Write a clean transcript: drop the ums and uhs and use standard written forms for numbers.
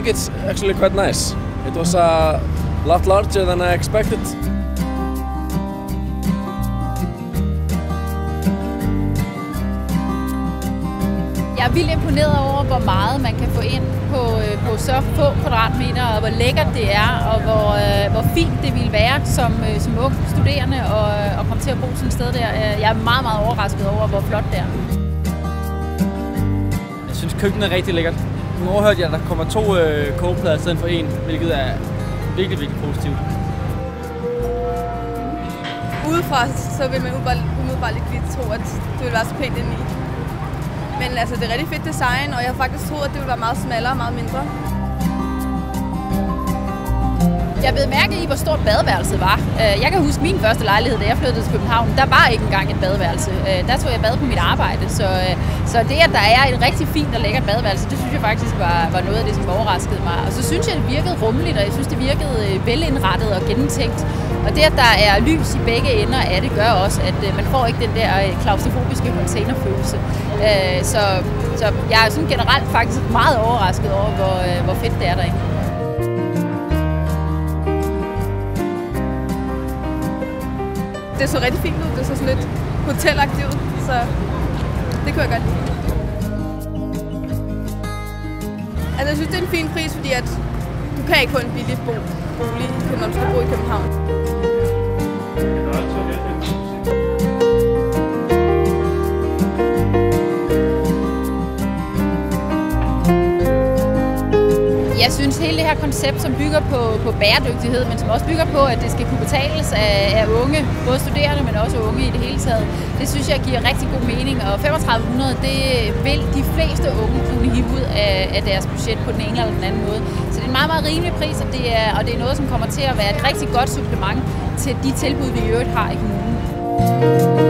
think it's actually quite nice. It was a lot larger than I expected. Jeg er vildt imponeret over, hvor meget man kan få ind på så få kvadratmeter, og hvor lækkert det er, og hvor fint det ville være som ung studerende at komme til at bo sådan et sted der. Jeg er meget, meget overrasket over, hvor flot det er. Jeg synes, køkkenet er rigtig lækkert. Nu overhørte jeg, at der kommer 2 kogeplader i stedet for 1, hvilket er virkelig, virkelig positivt. Udefra så vil man umiddelbart ikke tro, at det vil være så pænt indeni. Men altså, det er rigtig fedt design, og jeg har faktisk troet, at det ville være meget smallere og meget mindre. Jeg blev mærke i, hvor stort badeværelset var. Jeg kan huske min første lejlighed, da jeg flyttede til København. Der var ikke engang et badeværelse. Der tog jeg bad på mit arbejde. Så det, at der er et rigtig fint og lækkert badeværelse, det synes jeg faktisk var noget af det, som overraskede mig. Og så synes jeg, det virkede rummeligt, og jeg synes, det virkede velindrettet og gennemtænkt. Og det, at der er lys i begge ender af det, gør også, at man får ikke den der klaustrofobiske containerfølelse. Så jeg er sådan generelt faktisk meget overrasket over, hvor fedt det er derinde. Det så rigtig fint ud. Det så sådan lidt hotelagtigt ud, så det kunne jeg godt lide. Altså, jeg synes, det er en fin pris, fordi at du kan ikke få en billig bolig, når du skal bo i København. Jeg synes, hele det her koncept, som bygger på bæredygtighed, men som også bygger på, at det skal kunne betales af unge, både studerende, men også unge i det hele taget, det synes jeg giver rigtig god mening. Og 3500, det vil de fleste unge kunne hive ud af deres budget på den ene eller den anden måde. Så det er en meget, meget rimelig pris, og det er noget, som kommer til at være et rigtig godt supplement til de tilbud, vi i øvrigt har i kommunen.